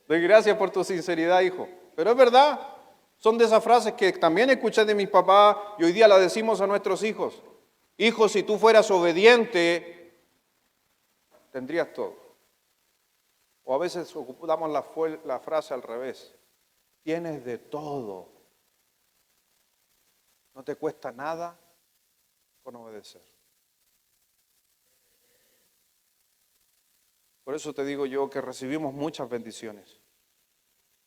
Doy gracias por tu sinceridad, hijo. Pero es verdad, son de esas frases que también escuché de mis papás y hoy día las decimos a nuestros hijos. Hijo, si tú fueras obediente, tendrías todo. O a veces ocupamos la frase al revés. Tienes de todo. No te cuesta nada con obedecer. Por eso te digo yo que recibimos muchas bendiciones.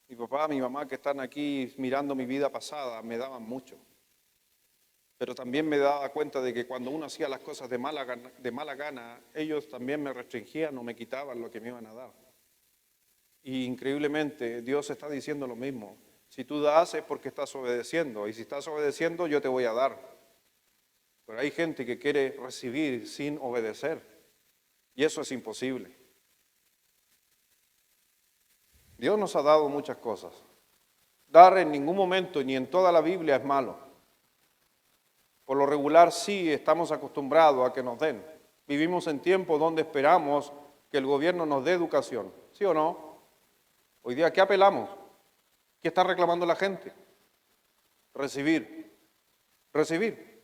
Mi papá, mi mamá que están aquí mirando mi vida pasada me daban mucho. Pero también me daba cuenta de que cuando uno hacía las cosas de mala gana, ellos también me restringían o me quitaban lo que me iban a dar. Y increíblemente Dios está diciendo lo mismo. Si tú das es porque estás obedeciendo. Y si estás obedeciendo yo te voy a dar. Pero hay gente que quiere recibir sin obedecer. Y eso es imposible. Dios nos ha dado muchas cosas. Dar en ningún momento ni en toda la Biblia es malo. Por lo regular sí estamos acostumbrados a que nos den. Vivimos en tiempos donde esperamos que el gobierno nos dé educación. ¿Sí o no? Hoy día, ¿qué apelamos? ¿Qué está reclamando la gente? Recibir. Recibir.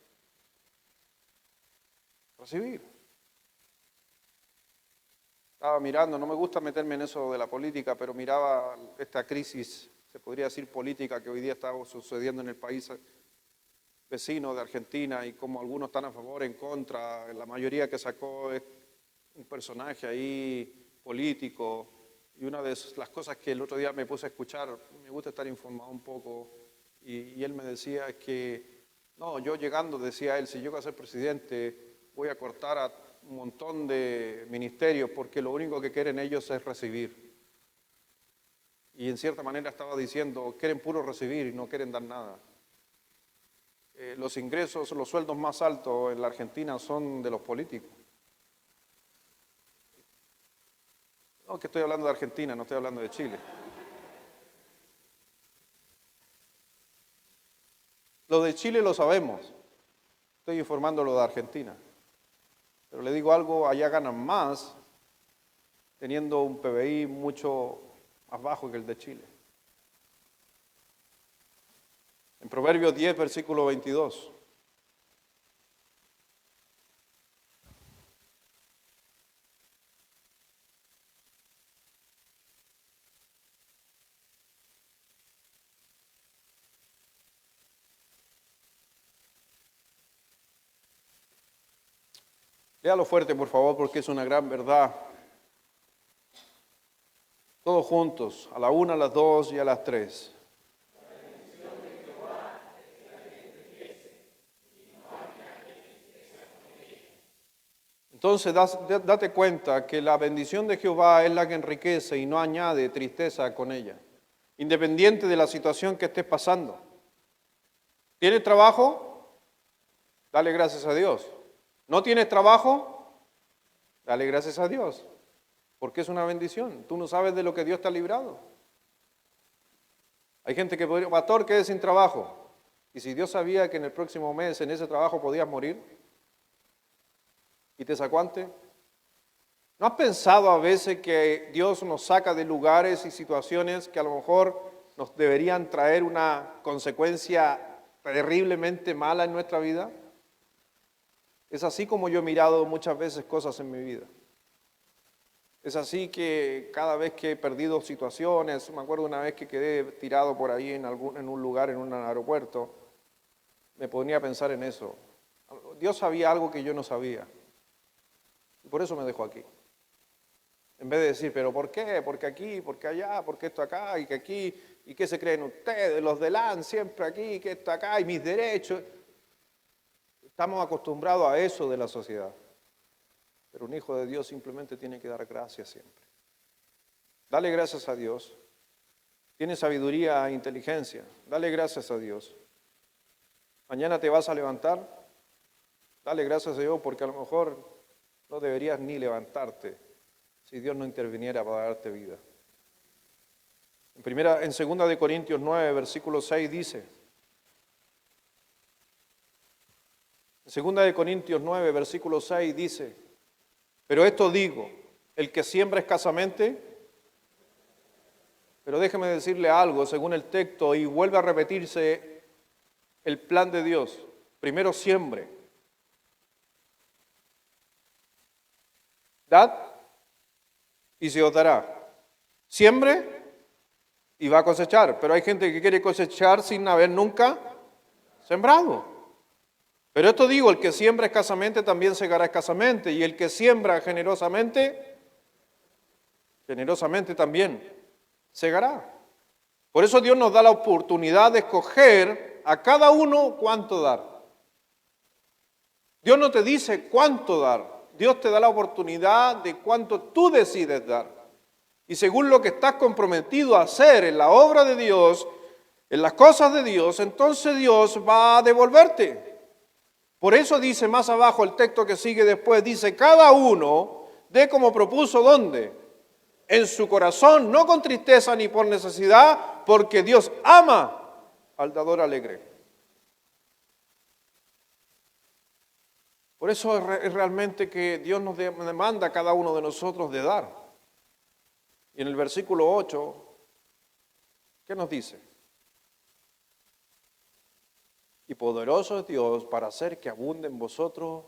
Recibir. Estaba mirando, no me gusta meterme en eso de la política, pero miraba esta crisis, se podría decir política, que hoy día está sucediendo en el país vecino de Argentina y como algunos están a favor, en contra. La mayoría que sacó es un personaje ahí político. Y una de las cosas que el otro día me puse a escuchar, me gusta estar informado un poco, y él me decía que, no, yo llegando, decía él, si yo voy a ser presidente, voy a cortar a un montón de ministerios porque lo único que quieren ellos es recibir. Y en cierta manera estaba diciendo, quieren puro recibir y no quieren dar nada. Los ingresos, los sueldos más altos en la Argentina son de los políticos. No, que estoy hablando de Argentina, no estoy hablando de Chile. Lo de Chile lo sabemos. Estoy informando lo de Argentina. Pero le digo algo, allá ganan más teniendo un PBI mucho más bajo que el de Chile. En Proverbios 10, versículo 22. Léalo fuerte, por favor, porque es una gran verdad. Todos juntos, a la 1, a las 2 y a las 3. Entonces, date cuenta que la bendición de Jehová es la que enriquece y no añade tristeza con ella, independiente de la situación que estés pasando. ¿Tienes trabajo? Dale gracias a Dios. ¿No tienes trabajo? Dale gracias a Dios, porque es una bendición. Tú no sabes de lo que Dios te ha librado. Hay gente que podría, pastor, quede sin trabajo. Y si Dios sabía que en el próximo mes en ese trabajo podías morir y te sacó antes, ¿no has pensado a veces que Dios nos saca de lugares y situaciones que a lo mejor nos deberían traer una consecuencia terriblemente mala en nuestra vida? Es así como yo he mirado muchas veces cosas en mi vida. Es así que cada vez que he perdido situaciones, me acuerdo una vez que quedé tirado por ahí en un lugar, en un aeropuerto, me ponía a pensar en eso. Dios sabía algo que yo no sabía. Y por eso me dejó aquí. En vez de decir, pero ¿por qué? ¿Por qué aquí? ¿Por qué allá? ¿Por qué esto acá? ¿Y que aquí? ¿Y qué se creen ustedes? Los de LAN siempre aquí, que esto acá, y mis derechos. Estamos acostumbrados a eso de la sociedad. Pero un hijo de Dios simplemente tiene que dar gracias siempre. Dale gracias a Dios. Tiene sabiduría e inteligencia. Dale gracias a Dios. Mañana te vas a levantar. Dale gracias a Dios porque a lo mejor no deberías ni levantarte si Dios no interviniera para darte vida. En 2 Corintios 9, versículo 6 dice, en 2 Corintios 9, versículo 6 dice, pero esto digo, el que siembra escasamente, pero déjeme decirle algo, según el texto, y vuelve a repetirse el plan de Dios. Primero siembre. Dad y se os dará. Siembre y va a cosechar. Pero hay gente que quiere cosechar sin haber nunca sembrado. Pero esto digo, el que siembra escasamente también segará escasamente. Y el que siembra generosamente, generosamente también segará. Por eso Dios nos da la oportunidad de escoger a cada uno cuánto dar. Dios no te dice cuánto dar. Dios te da la oportunidad de cuánto tú decides dar. Y según lo que estás comprometido a hacer en la obra de Dios, en las cosas de Dios, entonces Dios va a devolverte. Por eso dice más abajo el texto que sigue después, dice, cada uno dé como propuso, ¿dónde? En su corazón, no con tristeza ni por necesidad, porque Dios ama al dador alegre. Por eso es realmente que Dios nos demanda a cada uno de nosotros de dar. Y en el versículo 8, ¿qué nos dice? Y poderoso es Dios para hacer que abunde en vosotros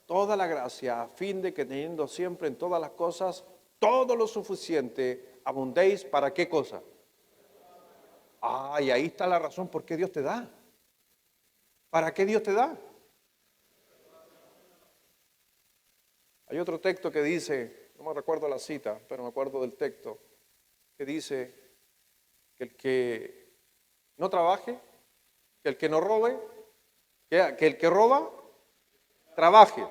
toda la gracia, a fin de que teniendo siempre en todas las cosas todo lo suficiente, abundéis para qué cosa. Y ahí está la razón por qué Dios te da. ¿Para qué Dios te da? Hay otro texto que dice, no me recuerdo la cita, pero me acuerdo del texto, que dice que el que no trabaje, que el que no robe, que el que roba, trabaje.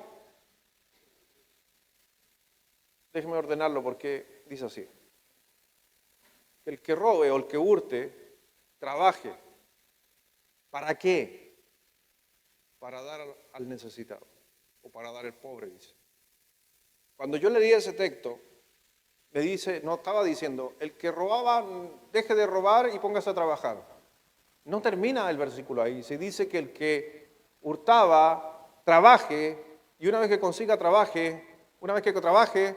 Déjeme ordenarlo porque dice así. Que el que robe o el que hurte, trabaje. ¿Para qué? Para dar al necesitado o para dar al pobre, dice. Cuando yo leí ese texto, me dice, no estaba diciendo, el que robaba, deje de robar y póngase a trabajar. No termina el versículo ahí. Se dice que el que hurtaba, trabaje, y una vez que consiga una vez que trabaje,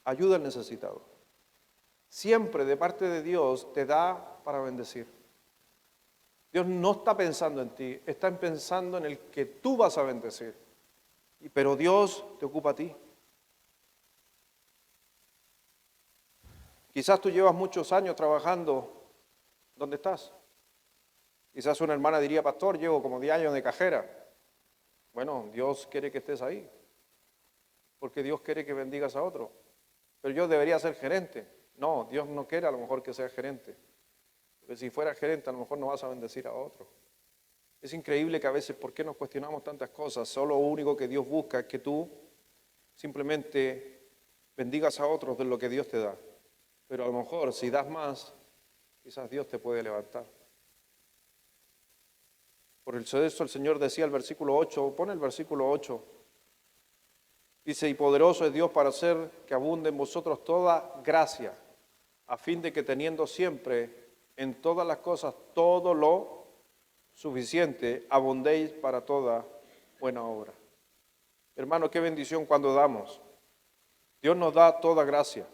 ayuda al necesitado. Siempre de parte de Dios te da para bendecir. Dios no está pensando en ti, está pensando en el que tú vas a bendecir. Pero Dios te ocupa a ti. Quizás tú llevas muchos años trabajando donde estás. Quizás una hermana diría, pastor, llevo como 10 años de cajera. Bueno, Dios quiere que estés ahí, porque Dios quiere que bendigas a otro. Pero yo debería ser gerente. No, Dios no quiere a lo mejor que seas gerente. Porque si fuera gerente a lo mejor no vas a bendecir a otro. Es increíble que a veces, ¿por qué nos cuestionamos tantas cosas? Solo lo único que Dios busca es que tú simplemente bendigas a otros de lo que Dios te da. Pero a lo mejor si das más, quizás Dios te puede levantar. Por eso el Señor decía el versículo 8, pone el versículo 8. Dice, y poderoso es Dios para hacer que abunde en vosotros toda gracia, a fin de que teniendo siempre en todas las cosas todo lo suficiente, abundéis para toda buena obra. Hermano, qué bendición cuando damos. Dios nos da toda gracia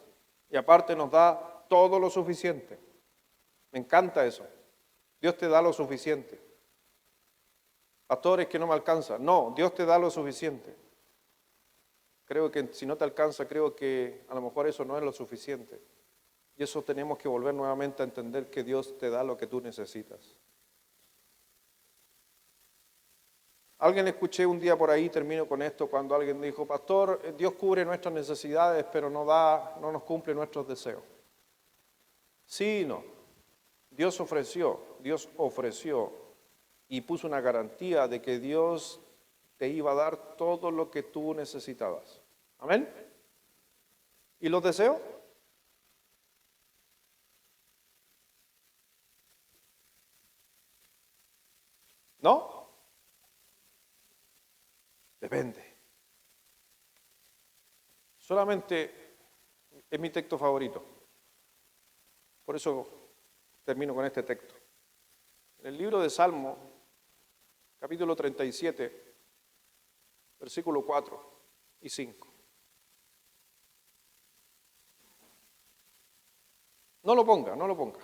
y aparte nos da todo lo suficiente. Me encanta eso. Dios te da lo suficiente. Pastores, que no me alcanza. No, Dios te da lo suficiente. Creo que si no te alcanza, creo que a lo mejor eso no es lo suficiente. Y eso tenemos que volver nuevamente a entender que Dios te da lo que tú necesitas. Alguien escuché un día por ahí, termino con esto, cuando alguien dijo, pastor, Dios cubre nuestras necesidades, pero no nos cumple nuestros deseos. Sí y no. Dios ofreció y puso una garantía de que Dios te iba a dar todo lo que tú necesitabas. ¿Amén? ¿Y los deseos? ¿No? Depende. Solamente es mi texto favorito. Por eso termino con este texto. En el libro de Salmo, capítulo 37, versículo 4 y 5. No lo ponga, no lo ponga.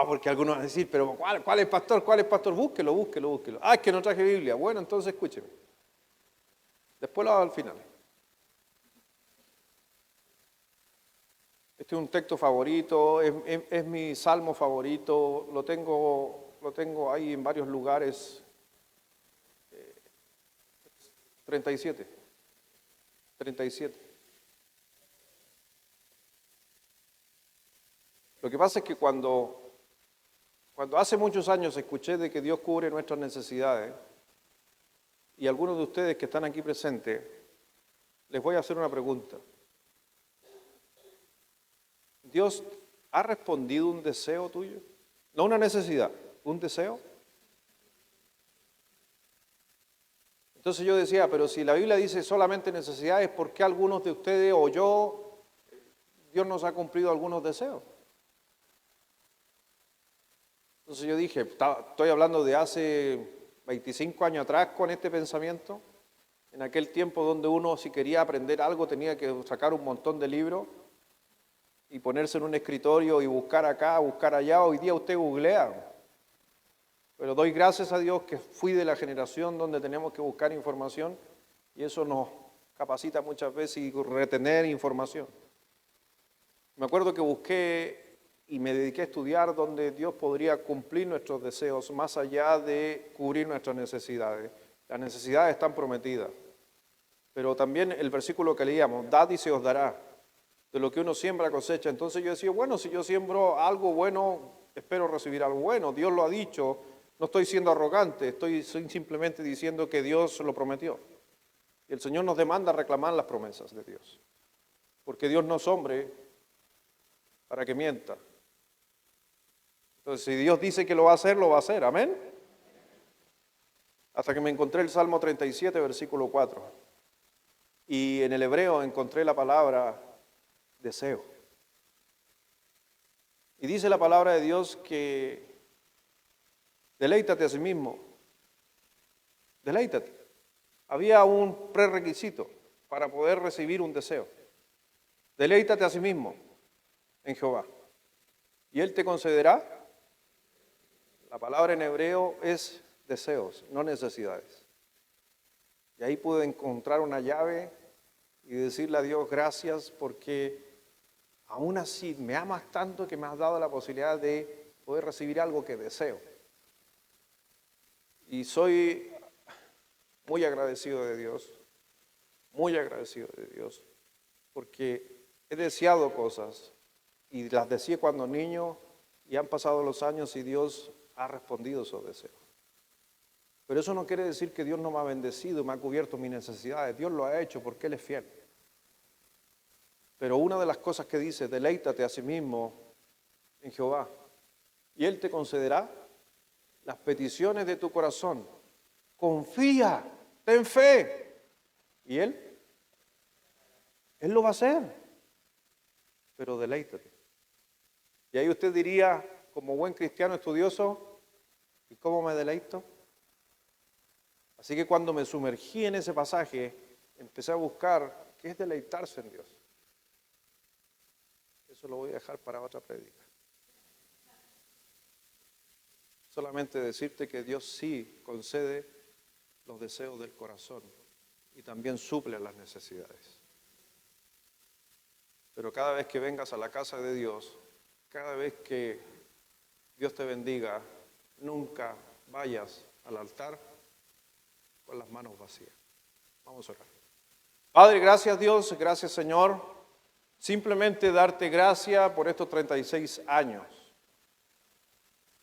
Porque algunos van a decir, pero ¿cuál es pastor? ¿Cuál es pastor? Búsquelo, búsquelo, búsquelo. Es que no traje Biblia. Bueno, entonces escúcheme. Después lo hago al final. Este es un texto favorito, es mi salmo favorito, lo tengo ahí en varios lugares. 37. Lo que pasa es que cuando hace muchos años escuché de que Dios cubre nuestras necesidades, y algunos de ustedes que están aquí presentes, les voy a hacer una pregunta. ¿Dios ha respondido un deseo tuyo? No una necesidad, un deseo. Entonces yo decía, pero si la Biblia dice solamente necesidades, ¿por qué algunos de ustedes o yo, Dios nos ha cumplido algunos deseos? Entonces yo dije, estoy hablando de hace 25 años atrás con este pensamiento, en aquel tiempo donde uno si quería aprender algo tenía que sacar un montón de libros y ponerse en un escritorio y buscar acá, buscar allá. Hoy día usted googlea. Pero doy gracias a Dios que fui de la generación donde tenemos que buscar información y eso nos capacita muchas veces y retener información. Me acuerdo que busqué y me dediqué a estudiar donde Dios podría cumplir nuestros deseos más allá de cubrir nuestras necesidades. Las necesidades están prometidas. Pero también el versículo que leíamos, dad y se os dará. De lo que uno siembra cosecha. Entonces yo decía, bueno, si yo siembro algo bueno, espero recibir algo bueno. Dios lo ha dicho, no estoy siendo arrogante, estoy simplemente diciendo que Dios lo prometió. Y el Señor nos demanda reclamar las promesas de Dios. Porque Dios no es hombre para que mienta. Entonces, si Dios dice que lo va a hacer, lo va a hacer. Amén. Hasta que me encontré el Salmo 37, versículo 4. Y en el hebreo encontré la palabra deseo. Y dice la palabra de Dios que deleítate a sí mismo. Deleítate. Había un prerequisito para poder recibir un deseo. Deleítate a sí mismo en Jehová. Y Él te concederá. La palabra en hebreo es deseos, no necesidades. Y ahí pude encontrar una llave y decirle a Dios gracias porque aún así me amas tanto que me has dado la posibilidad de poder recibir algo que deseo. Y soy muy agradecido de Dios, porque he deseado cosas y las deseé cuando niño y han pasado los años y Dios ha respondido esos deseos. Pero eso no quiere decir que Dios no me ha bendecido, me ha cubierto mis necesidades. Dios lo ha hecho porque Él es fiel. Pero una de las cosas que dice, deleítate a sí mismo en Jehová, y Él te concederá las peticiones de tu corazón. Confía, ten fe. Y Él lo va a hacer. Pero deleítate. Y ahí usted diría, como buen cristiano estudioso, ¿y cómo me deleito? Así que cuando me sumergí en ese pasaje, empecé a buscar qué es deleitarse en Dios. Eso lo voy a dejar para otra prédica. Solamente decirte que Dios sí concede los deseos del corazón y también suple las necesidades. Pero cada vez que vengas a la casa de Dios, cada vez que Dios te bendiga, nunca vayas al altar con las manos vacías. Vamos a orar. Padre, gracias Dios, gracias Señor. Simplemente darte gracias por estos 36 años.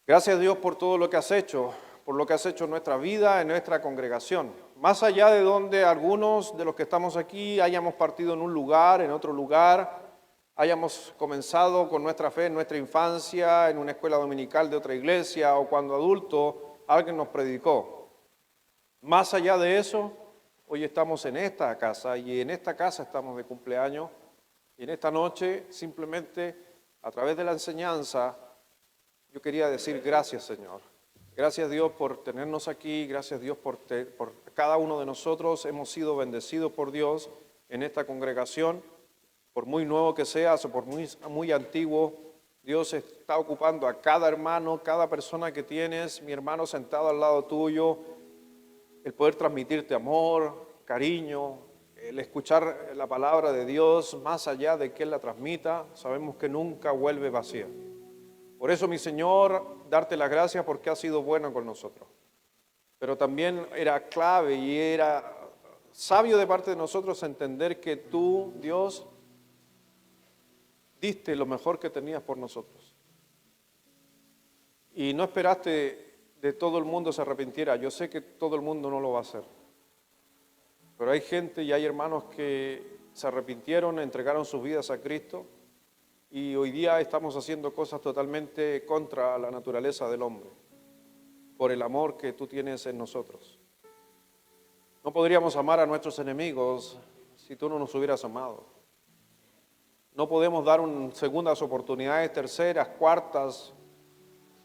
Gracias Dios por todo lo que has hecho, por lo que has hecho en nuestra vida, en nuestra congregación. Más allá de donde algunos de los que estamos aquí hayamos partido en un lugar, en otro lugar, hayamos comenzado con nuestra fe en nuestra infancia, en una escuela dominical de otra iglesia o cuando adulto alguien nos predicó. Más allá de eso, hoy estamos en esta casa y en esta casa estamos de cumpleaños y en esta noche simplemente a través de la enseñanza yo quería decir gracias, Señor. Gracias, Dios, por tenernos aquí, gracias, Dios, por cada uno de nosotros hemos sido bendecidos por Dios en esta congregación, por muy nuevo que seas o por muy antiguo. Dios está ocupando a cada hermano, cada persona que tienes, mi hermano sentado al lado tuyo, el poder transmitirte amor, cariño, el escuchar la palabra de Dios más allá de que Él la transmita, sabemos que nunca vuelve vacía. Por eso, mi Señor, darte las gracias porque has sido bueno con nosotros. Pero también era clave y era sabio de parte de nosotros entender que tú, Dios, diste lo mejor que tenías por nosotros. Y no esperaste de todo el mundo se arrepintiera. Yo sé que todo el mundo no lo va a hacer. Pero hay gente y hay hermanos que se arrepintieron, entregaron sus vidas a Cristo y hoy día estamos haciendo cosas totalmente contra la naturaleza del hombre, por el amor que tú tienes en nosotros. No podríamos amar a nuestros enemigos si tú no nos hubieras amado. No podemos dar segundas oportunidades, terceras, cuartas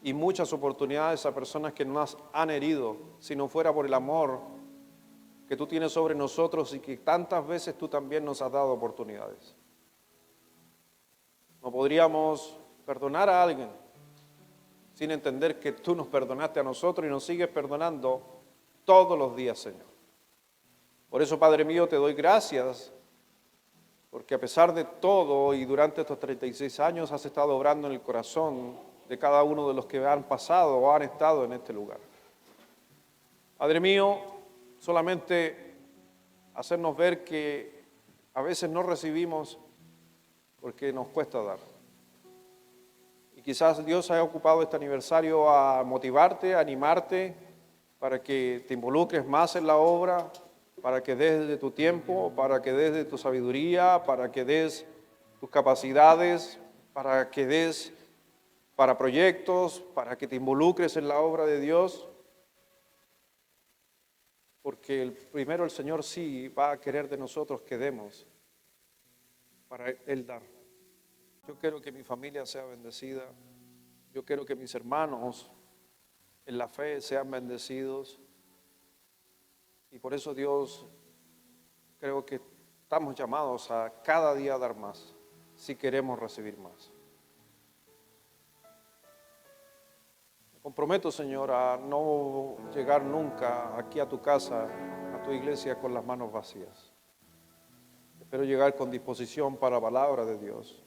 y muchas oportunidades a personas que nos han herido, si no fuera por el amor que tú tienes sobre nosotros y que tantas veces tú también nos has dado oportunidades. No podríamos perdonar a alguien sin entender que tú nos perdonaste a nosotros y nos sigues perdonando todos los días, Señor. Por eso, Padre mío, te doy gracias, porque a pesar de todo y durante estos 36 años has estado obrando en el corazón de cada uno de los que han pasado o han estado en este lugar. Padre mío, solamente hacernos ver que a veces no recibimos porque nos cuesta dar. Y quizás Dios haya ocupado este aniversario a motivarte, a animarte, para que te involucres más en la obra, para que des de tu tiempo, para que des de tu sabiduría, para que des tus capacidades, para que des para proyectos, para que te involucres en la obra de Dios. Porque primero el Señor sí va a querer de nosotros que demos para Él dar. Yo quiero que mi familia sea bendecida. Yo quiero que mis hermanos en la fe sean bendecidos. Y por eso, Dios, creo que estamos llamados a cada día dar más, si queremos recibir más. Me comprometo, Señor, a no llegar nunca aquí a tu casa, a tu iglesia, con las manos vacías. Espero llegar con disposición para la palabra de Dios.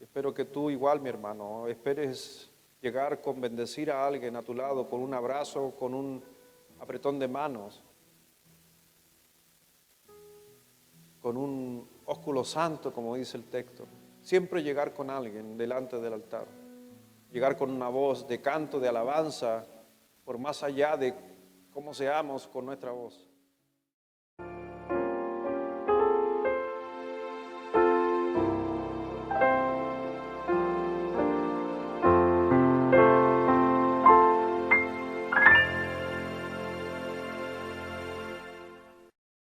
Espero que tú igual, mi hermano, esperes llegar con bendecir a alguien a tu lado, con un abrazo, con un apretón de manos, con un ósculo santo, como dice el texto. Siempre llegar con alguien delante del altar. Llegar con una voz de canto, de alabanza, por más allá de cómo seamos con nuestra voz.